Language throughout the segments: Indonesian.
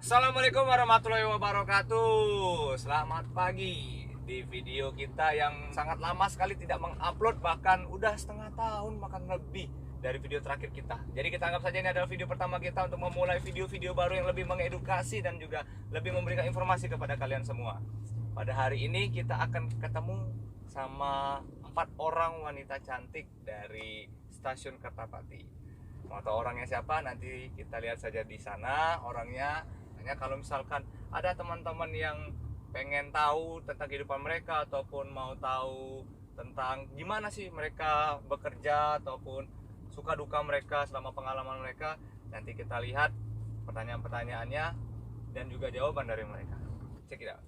Assalamualaikum warahmatullahi wabarakatuh. Selamat pagi. Di video kita yang sangat lama sekali tidak mengupload, bahkan udah setengah tahun bahkan lebih dari video terakhir kita. Jadi kita anggap saja ini adalah video pertama kita untuk memulai video-video baru yang lebih mengedukasi dan juga lebih memberikan informasi kepada kalian semua. Pada hari ini kita akan ketemu sama 4 orang wanita cantik dari stasiun Kertapati. Mau tahu orangnya siapa? Nanti kita lihat saja di sana orangnya. Hanya kalau misalkan ada teman-teman yang pengen tahu tentang kehidupan mereka ataupun mau tahu tentang gimana sih mereka bekerja ataupun suka duka mereka selama pengalaman mereka, nanti kita lihat pertanyaan-pertanyaannya dan juga jawaban dari mereka. Check it out.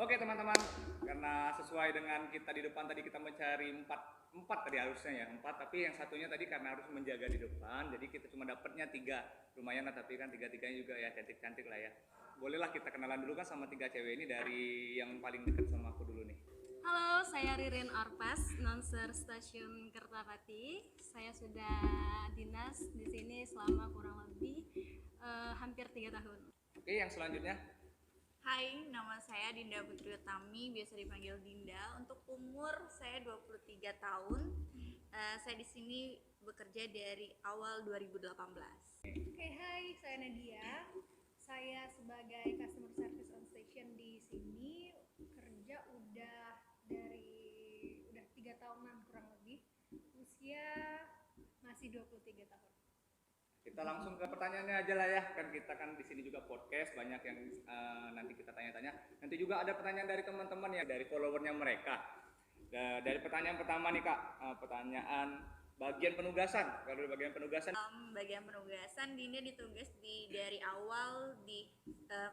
Oke teman-teman, karena sesuai dengan kita di depan tadi kita mencari empat tadi harusnya ya empat, tapi yang satunya tadi karena harus menjaga di depan, jadi kita cuma dapatnya 3. Lumayan lah, tapi kan tiga-tiganya juga ya cantik-cantik lah ya. Bolehlah kita kenalan dulu kan sama 3 cewek ini, dari yang paling dekat sama aku dulu nih. Halo, saya Ririn Arpas, announcer stasiun Kertapati. Saya sudah dinas di sini selama kurang lebih hampir 3 tahun. Oke, yang selanjutnya. Hai, nama saya Dinda Putri Utami, biasa dipanggil Dinda. Untuk umur saya 23 tahun. Saya di sini bekerja dari awal 2018. Oke, hai, saya Nadia. Saya sebagai customer service on station di sini kerja udah 3 tahunan kurang lebih. Usia masih 23 tahun. Kita langsung ke pertanyaannya aja lah ya, kan kita kan di sini juga podcast, banyak yang nanti kita tanya-tanya. Nanti juga ada pertanyaan dari teman-teman ya, dari followernya mereka. Dari pertanyaan pertama nih Kak, pertanyaan bagian penugasan. Kalau di bagian penugasan, Bagian penugasan, Dinda ditugas dari awal di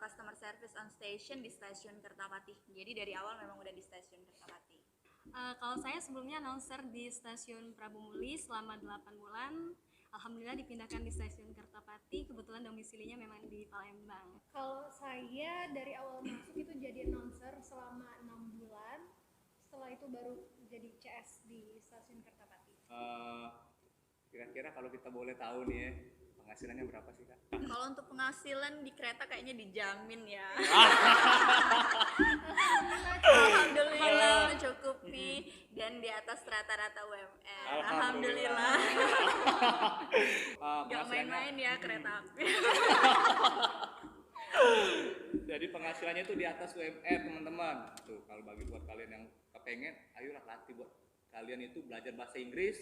customer service on station di stasiun Kertapati. Jadi dari awal memang udah di stasiun Kertapati. Kalau saya sebelumnya announcer di stasiun Prabu Muli selama 8 bulan. Alhamdulillah dipindahkan di stasiun Kertapati, kebetulan domisilinya memang di Palembang. Kalau saya dari awal masuk itu jadi announcer selama 6 bulan. Setelah itu baru jadi CS di stasiun Kertapati. kira-kira kalau kita boleh tahu nih ya, penghasilannya berapa sih Kak? Kalau untuk penghasilan di kereta kayaknya dijamin ya. Alhamdulillah mencukupi dan di atas rata-rata UMR. Alhamdulillah. Gak main-main ya kereta api. Jadi penghasilannya itu di atas UMR teman-teman. Tuh kalau bagi buat kalian yang kepengen, ayolah latih buat kalian itu belajar bahasa Inggris.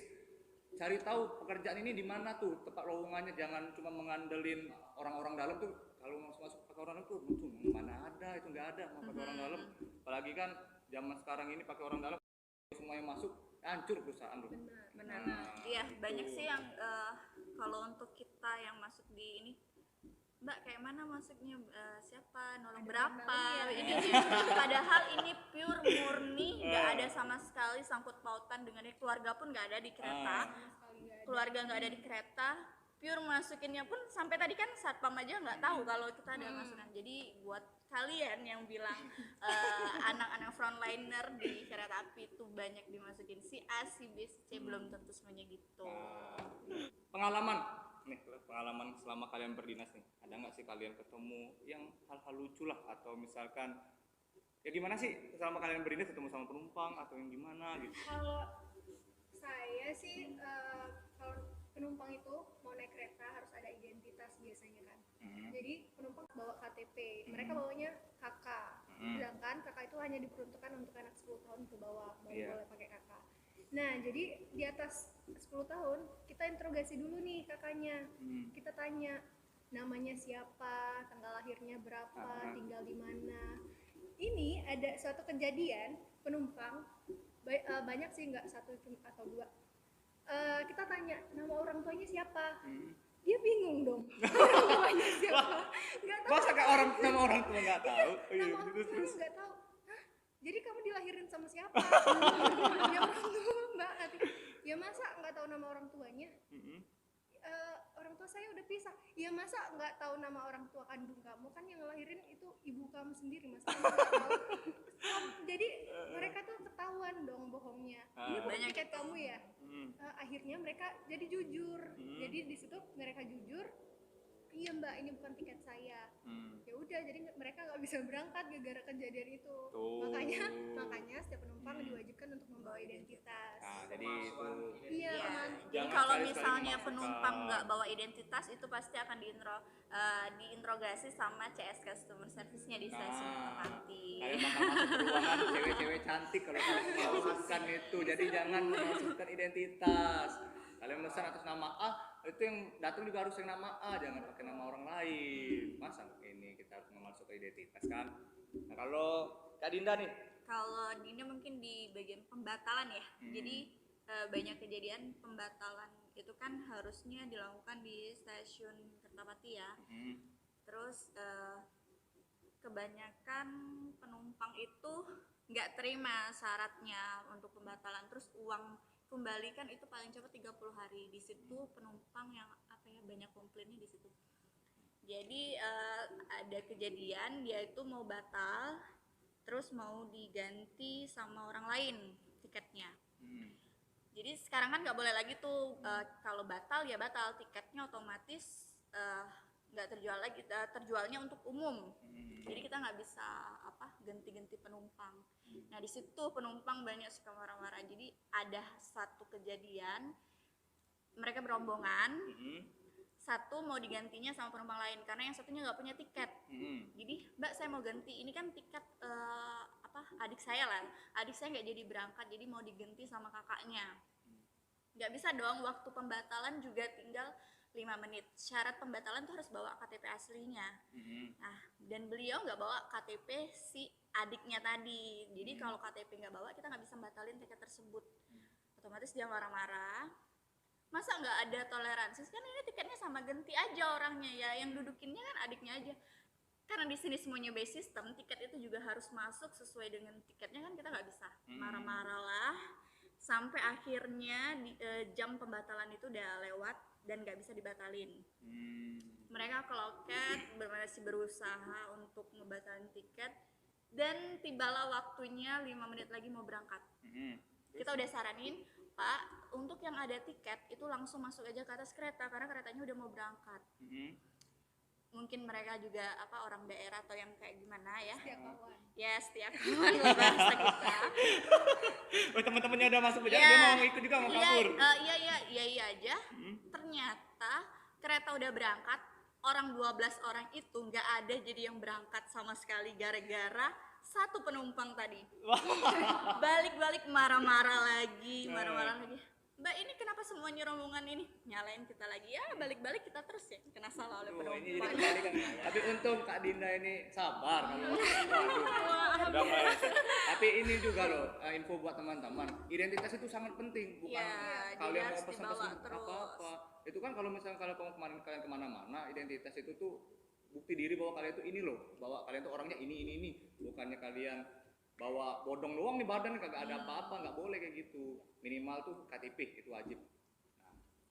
Cari tahu pekerjaan ini di mana tuh tempat lowongannya, jangan cuma mengandelin orang-orang dalam tuh. Kalau masuk pakai orang dalam tuh mana ada, itu nggak ada mau pakai orang dalam. Apalagi kan zaman sekarang ini pakai orang dalam semua yang masuk hancur perusahaan tuh. Benar. Iya, banyak sih yang kalau untuk kita yang masuk di ini, Mbak kayak mana masuknya, siapa nolong berapa ini padahal ini pure murni, nggak ada sama sekali sangkut pautan dengan keluarga pun nggak ada di kereta, keluarga nggak ada di kereta, pure masukinnya pun sampai tadi kan satpam aja nggak tahu kalau kita ada masukan. Jadi buat kalian yang bilang anak-anak frontliner di kereta api itu banyak dimasukin si A, si B, si C, belum tentu semuanya gitu. Pengalaman nih, pengalaman selama kalian berdinas nih, ada nggak sih kalian ketemu yang hal-hal lucu lah, atau misalkan ya gimana sih selama kalian berdinas ketemu sama penumpang atau yang gimana gitu? Kalau saya sih kalau penumpang itu mau naik kereta harus ada identitas biasanya kan. Jadi penumpang bawa KTP, mereka bawanya KK. Sedangkan kan kakak itu hanya diperuntukkan untuk anak 10 tahun ke bawah, baru Iya. boleh pakai kakak. Nah, jadi di atas 10 tahun kita interogasi dulu nih kakaknya. Kita tanya namanya siapa, tanggal lahirnya berapa, tinggal di mana. Ini ada suatu kejadian penumpang banyak sih, nggak satu atau dua. Kita tanya nama orang tuanya siapa, dia bingung dong. Orang tuanya siapa? Nggak tahu. Masa kayak nama orang tua nggak tahu? Nama orang tuanya nggak tahu. Hah? Jadi kamu dilahirin sama siapa? Ya orang tua mbak. Ya masa nggak tahu nama orang tuanya? Orang tua saya udah pisah. Ya masa nggak tahu nama orang tua kandung kamu? Kan yang ngelahirin itu ibu kamu sendiri, masa kamu nggak tahu? Jadi mereka tuh ketahuan dong bohongnya. Ini bukan Banyak tiket itu. kamu ya? Akhirnya mereka jadi jujur. Jadi di situ mereka jujur. Iya mbak, ini bukan tiket saya. Ya udah, jadi mereka nggak bisa berangkat gara-gara kejadian itu. Tuh. Makanya setiap penumpang diwajibkan untuk membawa identitas. Nah, jadi itu Iya, Iya, aman. jadi Jangan kalau sekali-sekali misalnya memasukkan. penumpang nggak bawa identitas itu pasti akan diinterogasi sama CS Customer Service-nya di stasiun Kertapati. kalian bakal masuk ke ruangan cewek-cewek cantik kalau kalian memasukkan itu. Jadi jangan memasukkan identitas. Kalian pesan atas nama A, itu yang datang juga harus yang nama A, jangan pakai nama orang lain. Masa ini kita harus memasukkan identitas kan? Nah, kalau Kak Dinda nih, Kalau Dina mungkin di bagian pembatalan ya. Jadi banyak kejadian pembatalan itu kan harusnya dilakukan di stasiun Kertapati ya. Terus kebanyakan penumpang itu nggak terima syaratnya untuk pembatalan. Terus uang kembalikan itu paling cepat 30 hari. Di situ penumpang yang banyak komplainnya di situ. Jadi ada kejadian dia itu mau batal, terus mau diganti sama orang lain tiketnya. Jadi sekarang kan nggak boleh lagi tuh kalau batal ya batal, tiketnya otomatis nggak terjual lagi, terjualnya untuk umum. Jadi kita nggak bisa ganti-ganti penumpang. Nah di situ penumpang banyak suka marah-marah. Jadi ada satu kejadian mereka berombongan, satu mau digantinya sama penumpang lain karena yang satunya nggak punya tiket. Jadi mbak saya mau ganti, ini kan tiket adik saya lah, adik saya nggak jadi berangkat, jadi mau diganti sama kakaknya. Nggak bisa dong, waktu pembatalan juga tinggal 5 menit. Syarat pembatalan tuh harus bawa KTP aslinya. Nah, dan beliau nggak bawa KTP si adiknya tadi. Jadi kalau KTP nggak bawa, kita nggak bisa batalin tiket tersebut. Otomatis dia marah-marah. Masa nggak ada toleransi? Kan ini tiketnya sama, ganti aja orangnya ya. Yang dudukinnya kan adiknya aja. Karena di sini semuanya by system, tiket itu juga harus masuk sesuai dengan tiketnya, kan kita nggak bisa. Marah-marah lah. Sampai akhirnya jam pembatalan itu udah lewat dan nggak bisa dibatalin. Mereka ke loket masih berusaha untuk ngebatalin tiket dan tibalah waktunya 5 menit lagi mau berangkat. Kita udah saranin, Pak, untuk yang ada tiket itu langsung masuk aja ke atas kereta karena keretanya udah mau berangkat. Mungkin mereka juga orang daerah atau yang kayak gimana ya. Setiap kawan lah bahasa kita. oh teman-temannya udah masuk perjalanan, dia mau ikut juga mau kabur. Iya aja. Ternyata kereta udah berangkat, orang 12 orang itu nggak ada jadi yang berangkat sama sekali gara-gara satu penumpang tadi. Balik-balik marah-marah lagi. Mbak, ini kenapa semuanya rombongan ini nyalain kita lagi? Ya balik-balik kita terus ya kena salah oleh penumpang. Ini jadi kebalikan. Tapi untung Kak Dinda ini sabar kalau udah meleset. Tapi ini juga loh, info buat teman-teman. Identitas itu sangat penting, bukan kalian mau pesan-pesan apa-apa. Itu kan kalau misalnya kalian kemana-mana, identitas itu tuh bukti diri bahwa kalian itu ini loh, bahwa kalian tuh orangnya ini. Bukannya kalian bawa bodong doang nih badan, kagak ada apa-apa, nggak boleh kayak gitu. Minimal tuh KTP itu wajib.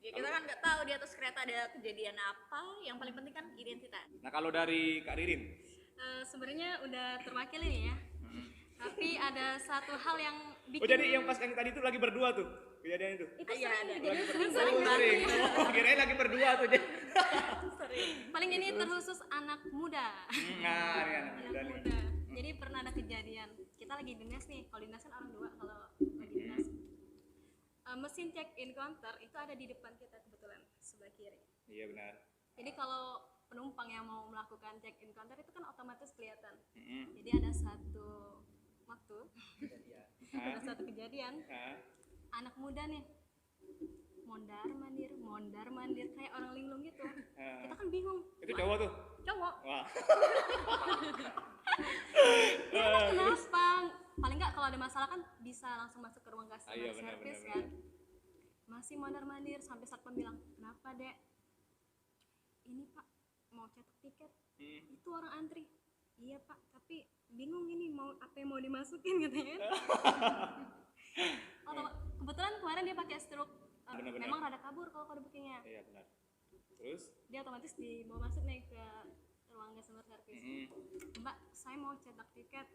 Ya kita kan nggak tahu di atas kereta ada kejadian apa, yang paling penting kan identitas. Nah kalau dari Kak Ririn, Sebenarnya udah terwakili nih ya. Tapi ada satu hal yang bikin jadi yang pas yang tadi tuh lagi berdua tuh kejadian itu. itu Iya, sering ada. kejadian Sering. sering banget. Kirain lagi berdua tuh. Paling ini terkhusus anak muda. Nah, ini anak muda Anak nih. muda. Jadi pernah ada kejadian, kita lagi dinas nih, kalau dinas kan orang dua, kalau lagi dinas mesin check in counter itu ada di depan kita kebetulan sebelah kiri. Iya benar. Jadi kalau penumpang yang mau melakukan check in counter itu kan otomatis kelihatan. Jadi ada satu Ada satu kejadian, Hah? anak muda nih mondar mandir kayak orang linglung gitu. Kita kan bingung, Itu cowok tuh. cowok Wah. ya kan kenapa, paling nggak kalau ada masalah kan bisa langsung masuk ke ruang customer Iya, benar, service benar, kan. Masih mondar mandir sampai satpam bilang, kenapa dek, ini pak mau cetak tiket, itu orang antri. Iya pak, tapi bingung ini mau apa yang mau dimasukin katanya. Kebetulan kemarin dia pakai stroke, Benar-benar. memang rada kabur kalau kode bookingnya. Iya benar. Terus? Dia otomatis dibawa masuk nih ke ruang customer service. Mbak, saya mau cetak tiket.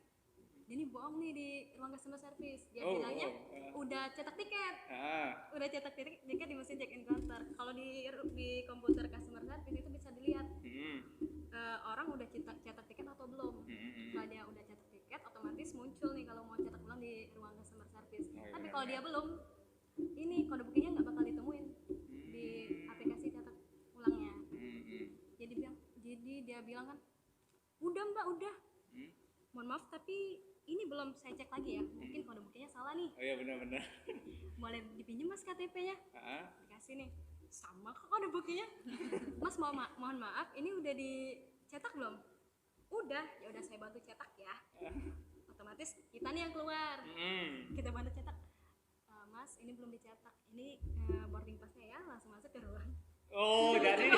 Ini bohong nih di ruang customer service. Dia bilangnya udah cetak tiket. Udah cetak tiket di mesin check in counter. Kalau di komputer customer service itu bisa dilihat orang udah cetak tiket atau belum. Kalau dia udah cetak tiket, otomatis muncul nih kalau mau cetak ulang di ruang customer service. Tapi kalau dia belum, ini kode bookingnya nggak bakal ditemuin di aplikasi cetak ulangnya. Jadi dia bilang kan, udah mbak, udah. Mohon maaf tapi ini belum saya cek lagi ya, mungkin kode bookingnya salah nih. Oh iya benar-benar. Boleh dipinjam mas KTP-nya? Dikasih nih, sama kok kode bookingnya. Mas mohon maaf, ini udah dicetak belum? Udah, ya udah saya bantu cetak ya. Otomatis kita nih yang keluar, kita bantu cetak. Mas, ini belum dicetak, ini boarding pass-nya ya, langsung masuk ke ruang. Oh jadi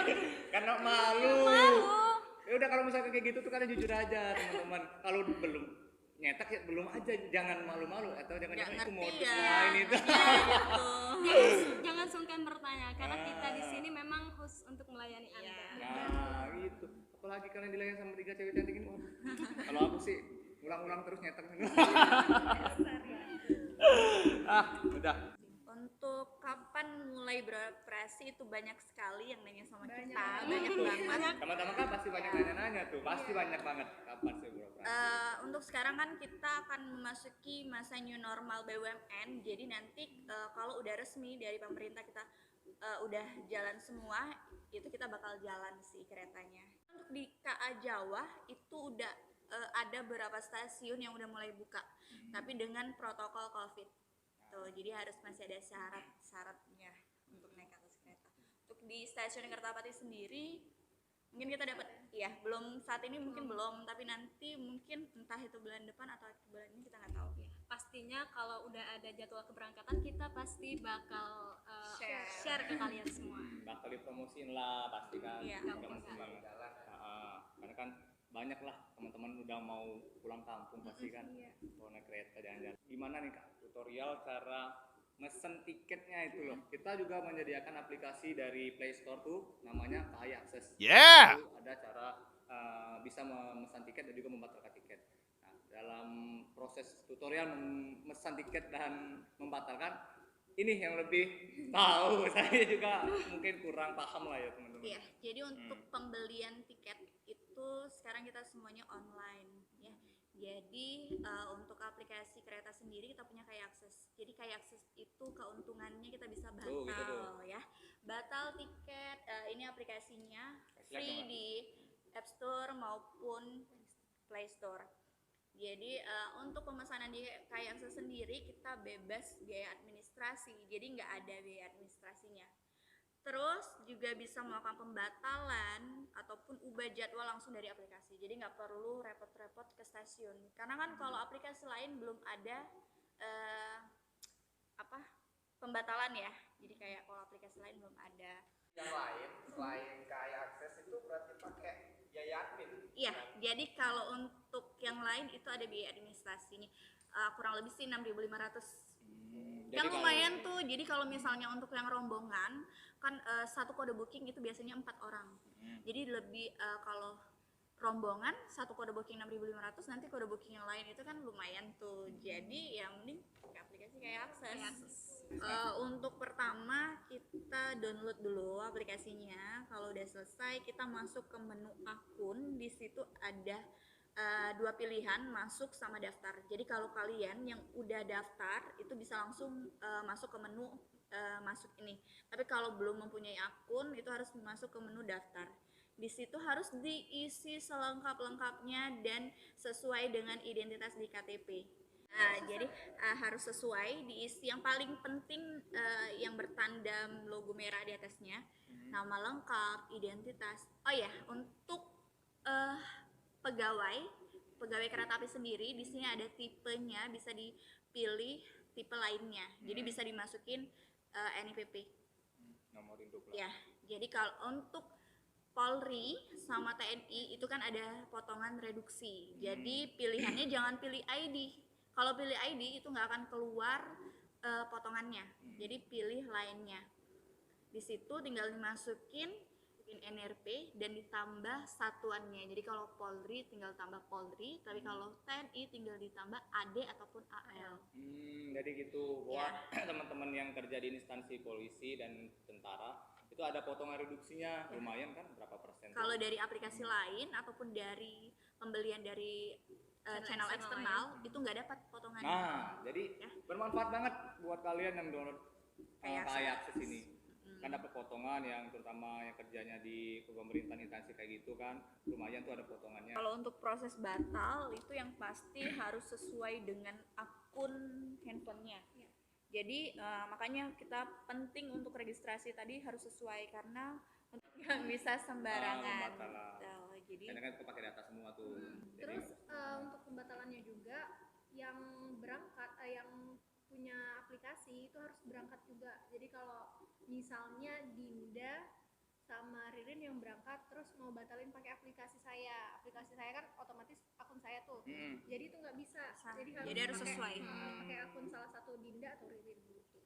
karena malu. Ya udah kalau misalnya kayak gitu tuh kalian jujur aja teman-teman. Kalau belum nyetak ya belum aja, jangan malu-malu atau jangan itu modus lain itu. Jangan sungkan bertanya karena kita di sini memang khusus untuk melayani Anda. Nah gitu. Apalagi kalian dilayani sama 3 cewek cantik ini. Kalau aku sih ulang-ulang terus nyetak. Udah. Untuk kapan mulai beroperasi itu banyak sekali yang nanya sama kita, banyak banget. Teman-teman kan pasti banyak nanya-nanya tuh, pasti banyak banget kapan sih beroperasi. Untuk sekarang kan kita akan memasuki masa new normal BUMN, jadi nanti kalau udah resmi dari pemerintah kita udah jalan semua, itu kita bakal jalan sih keretanya. Untuk di KA Jawa itu udah ada beberapa stasiun yang udah mulai buka, tapi dengan protokol COVID. Tuh, jadi harus masih ada syarat-syaratnya untuk naik atas kereta. Untuk di stasiun Kertapati sendiri mungkin kita dapat, ya belum saat ini mungkin belum, tapi nanti mungkin entah itu bulan depan atau bulan ini kita nggak tahu. Ya, pastinya kalau udah ada jadwal keberangkatan kita pasti bakal share ke kalian semua. Bakal dipromosiin lah pasti kan. Iya. Nggak mungkin banget. Karena kan banyak lah teman-teman udah mau pulang kampung pasti kan. Mau naik kereta jalan-jalan. Gimana nih kak tutorial cara mesen tiketnya itu loh. Kita juga menyediakan aplikasi dari Play Store tuh namanya KAI Akses. Yeah. Itu ada cara bisa memesan tiket dan juga membatalkan tiket. Nah, dalam proses tutorial memesan tiket dan membatalkan, ini yang lebih tahu. Saya juga mungkin kurang paham lah ya teman-teman. Iya, jadi untuk pembelian tiket itu sekarang kita semuanya online ya. Jadi untuk aplikasi kereta sendiri kita punya KAI Akses. Jadi KAI Akses itu keuntungannya kita bisa batal ya. Batal tiket, ini aplikasinya free di App Store maupun Play Store. Jadi untuk pemesanan di KAI Akses sendiri kita bebas biaya administrasi. Jadi nggak ada biaya administrasinya. Terus juga bisa melakukan pembatalan ataupun ubah jadwal langsung dari aplikasi. Jadi nggak perlu repot-repot ke stasiun. Karena kan kalau aplikasi lain belum ada pembatalan ya. Jadi kayak kalau aplikasi lain belum ada. Yang lain selain KAI Akses itu berarti pakai biaya admin. Iya, jadi kalau untuk yang lain itu ada biaya administrasinya. Kurang lebih sih 6.500. Yang lumayan tuh. Jadi kalau misalnya untuk yang rombongan kan satu kode booking itu biasanya 4 orang. Jadi lebih kalau rombongan satu kode booking 6.500, nanti kode booking yang lain itu kan lumayan tuh. Jadi yang mending pakai aplikasi KAI Akses. Untuk pertama kita download dulu aplikasinya. Kalau udah selesai kita masuk ke menu akun. Di situ ada 2 pilihan, masuk sama daftar. Jadi kalau kalian yang udah daftar itu bisa langsung masuk ke menu masuk ini. Tapi kalau belum mempunyai akun itu harus masuk ke menu daftar. Di situ harus diisi selengkap-lengkapnya dan sesuai dengan identitas di KTP. Nah, jadi harus sesuai diisi. Yang paling penting yang bertanda logo merah di atasnya, nama lengkap, identitas. Oh ya, untuk pegawai kereta api sendiri di sini ada tipenya, bisa dipilih tipe lainnya. Jadi bisa dimasukin NIPP. Nomor induk lah. Ya, jadi kalau untuk Polri sama TNI itu kan ada potongan reduksi. Jadi pilihannya jangan pilih ID. Kalau pilih ID itu nggak akan keluar potongannya. Jadi pilih lainnya. Di situ tinggal dimasukin NRP dan ditambah satuannya. Jadi kalau Polri tinggal tambah Polri, tapi kalau TNI tinggal ditambah AD ataupun AL. Jadi gitu buat teman-teman yang kerja di instansi polisi dan tentara itu ada potongan reduksinya lumayan kan, berapa persen? Kalau dari aplikasi lain ataupun dari pembelian dari channel eksternal itu nggak dapat potongannya. Nah, jadi bermanfaat banget buat kalian yang download kayak akses ini. Kan dapat potongan yang terutama yang kerjanya di pemerintahan instansi kayak gitu kan, lumayan tuh ada potongannya. Kalau untuk proses batal itu yang pasti harus sesuai dengan akun handphonenya. Jadi makanya kita penting untuk registrasi tadi harus sesuai karena nggak bisa sembarangan. Jadi karena kan pakai data semua tuh. Terus untuk pembatalannya juga yang berangkat yang punya aplikasi itu harus berangkat juga. Jadi kalau misalnya Dinda sama Ririn yang berangkat terus mau batalin pakai aplikasi saya kan otomatis akun saya tuh. Jadi itu nggak bisa. Jadi harus sesuai. Pakai akun salah satu Dinda atau Ririn gitu.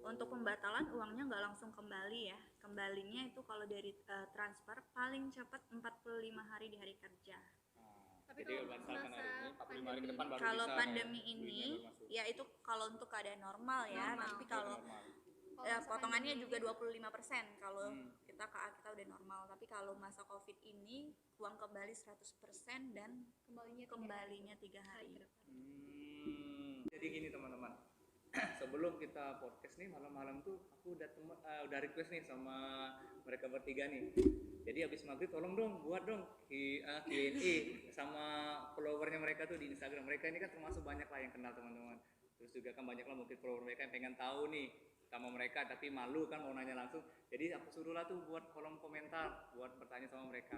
Untuk pembatalan uangnya nggak langsung kembali ya. Kembalinya itu kalau dari transfer paling cepat 45 hari di hari kerja. Tapi jadi kalau masa masa 45 hari ke depan baru kalau bisa pandemi ini ya itu kalau untuk keadaan normal ya, tapi kalau potongannya juga 25% kalau kita udah normal, tapi kalau masa Covid ini uang kembali 100% dan kembalinya 3 hari. Jadi gini teman-teman, sebelum kita podcast nih malam-malam tuh aku udah request nih sama mereka bertiga nih. Jadi habis maghrib tolong dong buat dong Q&A sama followernya mereka tuh di Instagram. Mereka ini kan termasuk banyak lah yang kenal teman-teman. Terus juga kan banyak lah mungkin follower mereka yang pengen tahu nih sama mereka tapi malu kan mau nanya langsung. Jadi aku suruh lah tuh buat kolom komentar buat bertanya sama mereka.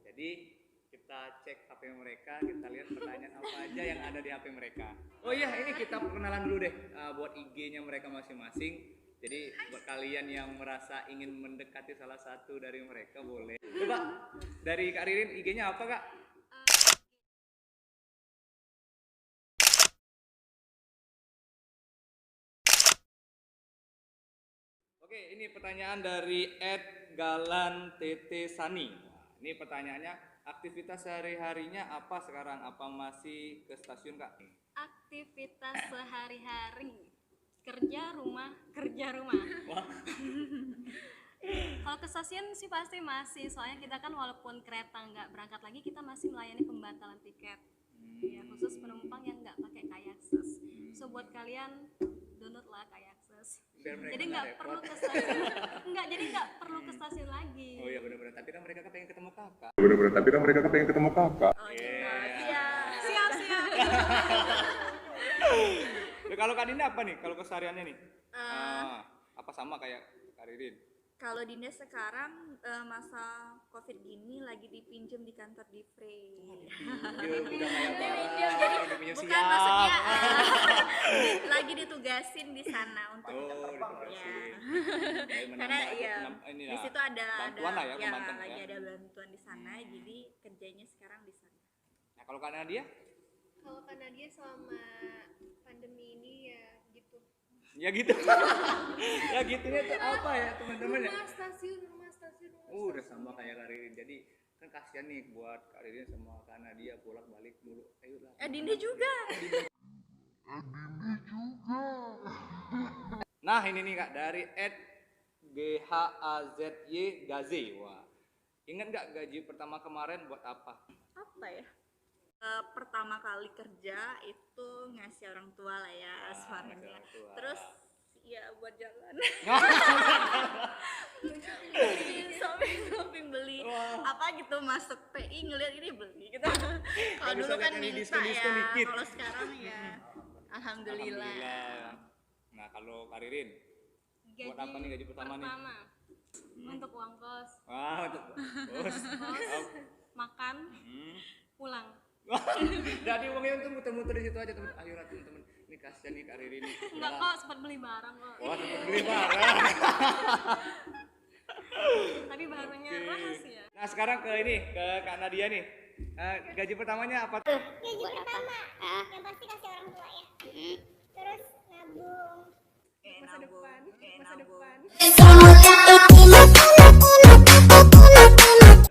Jadi kita cek HP mereka, kita lihat pertanyaan apa aja yang ada di HP mereka. Oh iya, ini kita perkenalan dulu deh buat IG-nya mereka masing-masing. Jadi buat kalian yang merasa ingin mendekati salah satu dari mereka boleh. Coba dari Kak Ririn IG-nya apa Kak? Oke, ini pertanyaan dari @galan_tt_sani. Ini pertanyaannya, aktivitas sehari-harinya apa sekarang? Apa masih ke stasiun Kak? Aktivitas sehari-hari kerja rumah. Wah. Kalau ke stasiun sih pasti masih, soalnya kita kan walaupun kereta nggak berangkat lagi kita masih melayani pembatalan tiket. Ya, khusus penumpang yang nggak pakai Kayakses. So buat kalian download lah Kayakses. Jadi nggak perlu ke stasiun. Jadi nggak perlu ke stasiun lagi. Oh iya benar-benar. Tapi kan mereka pengen ketemu kakak. Oh Iya. Siap. Kalau Kak Dinda apa nih? Kalau kesehariannya nih? Apa sama kayak Kak Ririn? Kalau Dinda sekarang masa Covid gini lagi dipinjem di kantor di Frey. Jadi Bukan maksudnya lagi ditugasin di sana untuk karena di situ ada bantuan lah ya, ya Banten, lagi ya. ada bantuan di sana, jadi kerjanya sekarang di sana. Nah kalau Kak Nadia? Kalau Kak Nadia selama pandemi ini ya gitu. Ya gitu. Ya gitunya tuh apa ya teman-teman ya? Rumah stasiun. Udah sama kayak Kak Ririn. Jadi kan kasihan nih buat Kak Ririn sama Kak Nadia bolak-balik dulu. Ayolah. Dinda juga. Nah ini nih Kak dari @GHAZY Wah. Ingat nggak gaji pertama kemarin buat apa? Apa ya? Pertama kali kerja itu ngasih orang tua lah ya sebenarnya. Terus Iya, buat jalan. Shopping beli apa gitu, masuk PI ngeliat ini beli gitu. Kalau dulu kan minta diskon ya, dikit. kalau sekarang ya alhamdulillah. Nah, kalau Kak Ririn, buat apa nih gaji pertama nih? Untuk uang kos, Wah, untuk bos. makan, pulang. Jadi uangnya tuh muter-muter di situ aja teman. Ayo lah teman-teman, ini kasihan nih Kak Ririn nih. Enggak kok, sempat beli barang kok. Wah, sempat beli barang. Tapi barangnya rahasia. Nah, sekarang ke ini, ke Kak Nadia nih. Gaji pertamanya apa tuh? Gaji pertama yang pasti kasih orang tua ya. Terus nabung. Masa depan.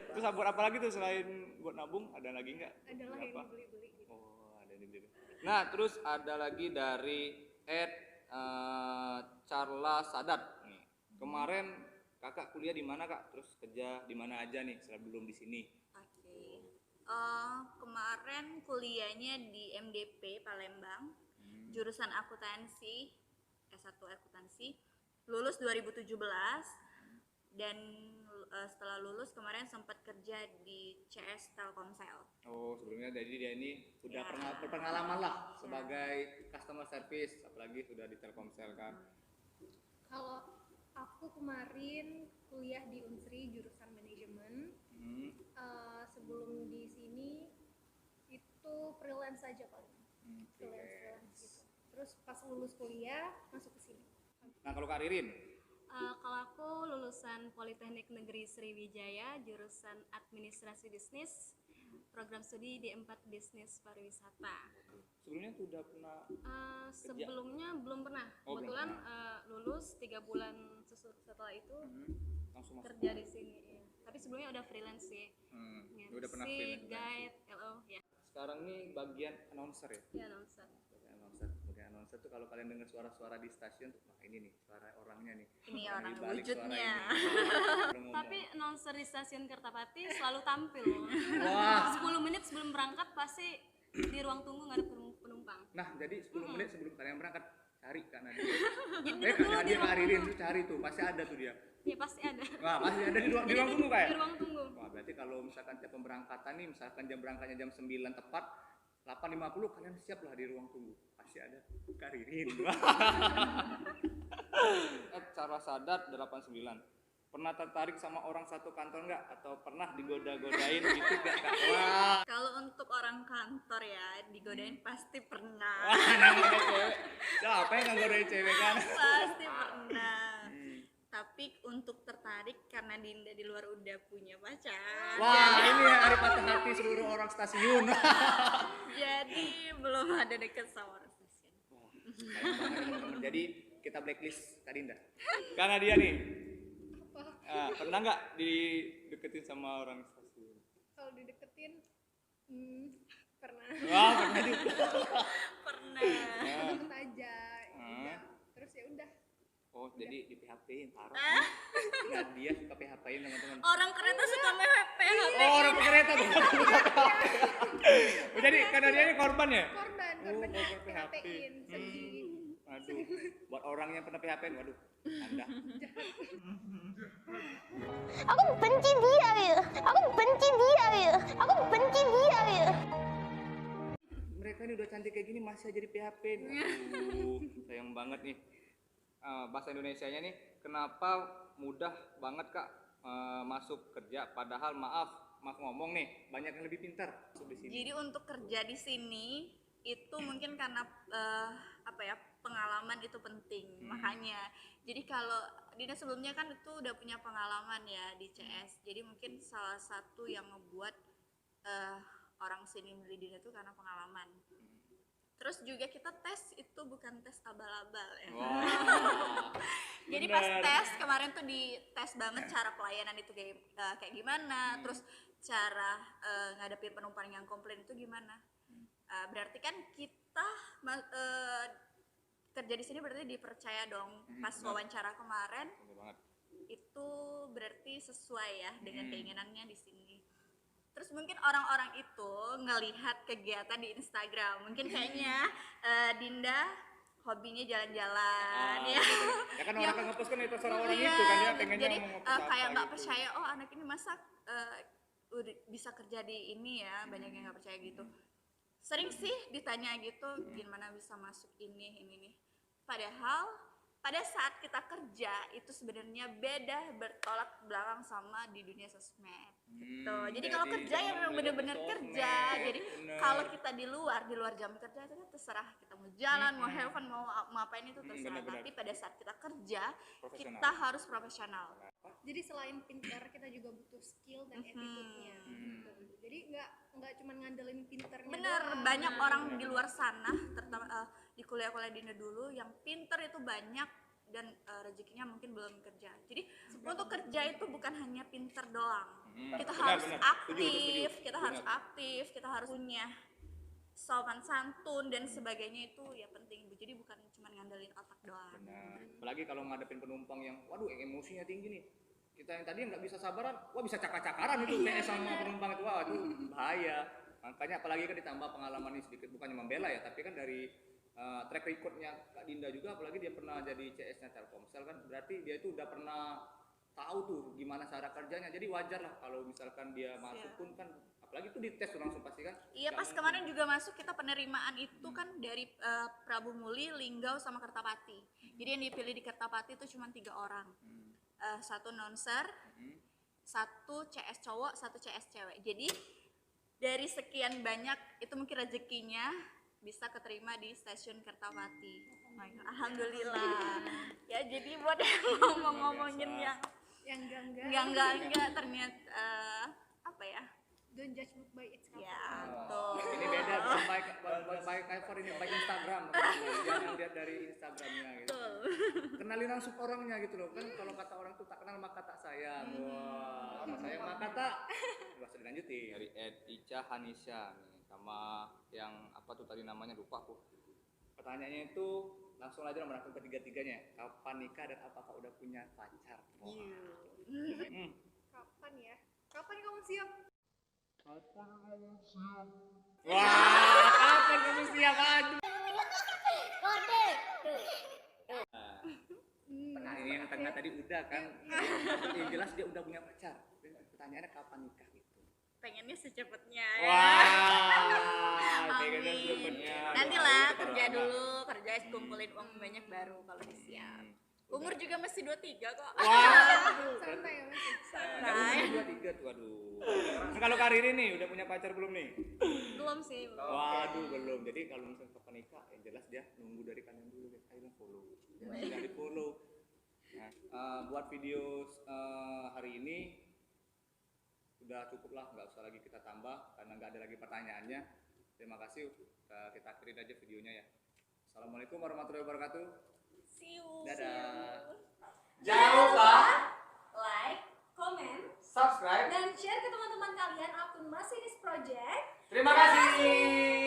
Terus buat apa lagi tuh selain buat nabung? Ada lagi nggak? Adalah yang Apa? dibeli-beli gitu. Oh, ada yang dibeli. Nah, terus ada lagi dari Charla Sadat nih. Kemarin kakak kuliah di mana kak? Terus kerja di mana aja nih sebelum di sini? Oke. Kemarin kuliahnya di MDP Palembang, jurusan akuntansi, S1 akuntansi, lulus 2017 dan setelah lulus kemarin sempat kerja di CS Telkomsel. Oh, sebelumnya jadi dia ini udah Ya. pernah berpengalaman lah sebagai customer service, apalagi sudah di Telkomsel kan. Kalau aku kemarin kuliah di Unsri jurusan manajemen. Sebelum di sini itu freelance aja paling. Freelance gitu. Terus pas lulus kuliah masuk ke sini. Nah, kalau Kak Ririn, Kalau aku lulusan Politeknik Negeri Sriwijaya, jurusan Administrasi Bisnis, program studi D4 Bisnis Pariwisata. sebelumnya tuh udah pernah Sebelumnya belum pernah. Oh, belum Kebetulan lulus 3 bulan setelah itu langsung masuk. kerja di sini. Ya. Tapi sebelumnya udah freelance sih. Udah pernah MC, freelance. guide, LO, ya. Sekarang nih bagian announcer ya. Ya, announcer. Bagian announcer tuh kalau kalian dengar suara-suara di stasiun tuh, wah ini nih suara orangnya nih. Ini Orang orang di balik suara wujudnya. ini. Tapi announcer di stasiun Kertapati selalu tampil loh. Wah. 10 menit sebelum berangkat pasti di ruang tunggu nggak ada penumpang. Nah, jadi 10 menit sebelum kalian berangkat cari Kak Nadia. Duduk Kak dulu di Nadia ruang Kak Ririn tunggu. tuh cari tuh, pasti ada tuh dia. Ya pasti ada. Wah, pasti ada di ruang tunggu kayak. Di ruang tunggu. Wah, berarti kalau misalkan tiap pemberangkatan nih, misalkan jam berangkatnya jam 9 tepat, 8.50 kalian siap lah di ruang tunggu. Pasti ada Kak Ririn. Cara Sadat 89. Pernah tertarik sama orang satu kantor nggak? Atau pernah digoda-godain gitu nggak Kak? Wah, Kalau untuk orang kantor ya digodain pasti pernah. namanya cewek. Siapa yang ngegodain cewek kan? Pasti pernah. Tapi untuk tertarik karena Dinda di luar udah punya pacar. Wah, ini hari patah hati seluruh orang stasiun. Jadi belum ada deket sama orang stasiun. Sayang banget, teman-teman. Jadi kita blacklist Kak Dinda. Karena dia nih. Pernah nggak dideketin sama orang stasiun? Kalau dideketin pernah. Wah, pernah juga. Pernah. Deket aja. Ya. Terus ya udah. Oh, jadi di PHP-in taruh. Nah, dia suka PHP-in teman-teman. Orang kereta suka PHP. Oh, orang kereta tuh. Oh, jadi karena dia ini korban ya? Korban korban PHP-in. Sedih. Aduh, buat orang yang pernah PHP-in, waduh, Anda. Aku benci dia, Wil. Aku benci dia, Wil. Aku benci dia, Wil. Mereka ini udah cantik kayak gini masih aja di PHP-in. Aduh, sayang banget nih. Bahasa Indonesianya nih, kenapa mudah banget Kak masuk kerja? Padahal maaf ngomong nih, banyak yang lebih pintar masuk di sini. Jadi untuk kerja di sini itu mungkin karena pengalaman itu penting. Makanya jadi kalau Dina sebelumnya kan itu udah punya pengalaman ya di CS. Jadi mungkin salah satu yang ngebuat orang sini milih Dina itu karena pengalaman. Terus juga kita tes itu bukan tes abal-abal ya. Wow. Jadi pas tes kemarin tuh dites banget cara pelayanan itu kayak gimana, terus cara ngadepin penumpang yang komplain itu gimana. Berarti kan kita kerja di sini berarti dipercaya dong. Pas wawancara kemarin itu berarti sesuai ya dengan keinginannya di sini. Terus mungkin orang-orang itu ngelihat kegiatan di Instagram, mungkin kayaknya Dinda hobinya jalan-jalan ya. Ya kan orang kan ngepost kan itu orang Iya, itu kan ya pengennya jadi mau ngepost kayak apa nggak gitu. percaya oh anak ini masa udah bisa kerja di ini ya, banyak yang nggak percaya gitu. Sering sih ditanya gitu gimana bisa masuk ini nih, padahal pada saat kita kerja itu sebenarnya beda, bertolak belakang sama di dunia sosmed gitu. Jadi kalau kerja ya memang bener-bener kerja. Jadi kalau kita di luar jam kerja itu terserah kita mau jalan, mau have fun, mau ngapain itu terserah. bener-bener. Tapi pada saat kita kerja Profesional. kita harus profesional. Jadi selain pintar kita juga butuh skill dan attitude-nya gitu. Jadi nggak cuma ngandelin pinternya Bener, doang. banyak orang di luar sana, terutama di kuliah-kuliah di Indo dulu yang pinter itu banyak dan rezekinya mungkin belum kerja. Jadi untuk kerja itu bukan hanya pinter doang. Kita harus aktif, kita harus punya sopan santun dan sebagainya itu ya penting. Jadi bukan cuma ngandelin otak doang. Benar. Apalagi kalau ngadepin penumpang yang waduh emosinya tinggi nih. Kita yang tadi nggak bisa sabaran, wah bisa cakar-cakaran itu TS sama penumpang itu, waduh bahaya. Makanya apalagi kan ditambah pengalaman ini sedikit, bukannya membela ya, tapi kan dari track recordnya Kak Dinda juga, apalagi dia pernah jadi CS-nya Telkomsel kan, berarti dia itu udah pernah tahu tuh gimana cara kerjanya. Jadi wajar lah kalau misalkan dia masuk pun kan, apalagi itu dites tuh langsung pasti kan. Iya, pas kemarin juga masuk kita penerimaan itu kan dari Prabu Muli, Linggau sama Kertapati. Jadi yang dipilih di Kertapati itu cuma 3 orang. Satu nonser, satu CS cowok, satu CS cewek. Jadi dari sekian banyak itu mungkin rezekinya bisa keterima di stasiun Kertapati. Alhamdulillah. Ya jadi buat yang ngomong-ngomongin yang enggak ternyata apa ya? Don't judge book by its cover. Ya, betul. Ini beda bukan by cover, ini by Instagram. Jangan lihat dari Instagramnya gitu. Kenalin langsung orangnya gitu loh. Kan kalau kata orang tuh tak kenal maka tak sayang. Wah, tak sayang maka tak. Enggak usah dilanjutin. Dari Ica Hanisha nih sama yang apa tuh tadi namanya lupa aku. Pertanyaannya itu langsung aja merangkum ketiga-tiganya. Kapan nikah dan apakah udah punya pacar? Kapan ya? Kapan kamu siap? Wah, kapan kamu siap? Aduh. Nah, ini yang tengah tadi udah kan. Yang jelas dia udah punya pacar. Pertanyaannya kapan nikah gitu. Pengennya secepatnya ya. Wah, pengennya Amin. secepatnya. Nantilah kerja dulu, kerja kumpulin uang banyak baru kalau udah siap. Umur juga masih 23 kok. Wah, Santai ya masih. Santai. 23 tuh, aduh. Nah, kalau karir ini udah punya pacar belum nih? Belum sih, belum. Waduh, belum. Jadi kalau misalnya kapan nikah, yang jelas dia nunggu dari kalian dulu guys. Ayo dong follow. Jangan di follow. Nah, buat video hari ini udah cukup lah, nggak usah lagi kita tambah karena nggak ada lagi pertanyaannya. Terima kasih. Kita akhirin aja videonya ya. Assalamualaikum warahmatullahi wabarakatuh. See you. Dadah. Jangan lupa Like, comment, subscribe. dan share ke teman-teman kalian akun Masinis Project. Terima kasih.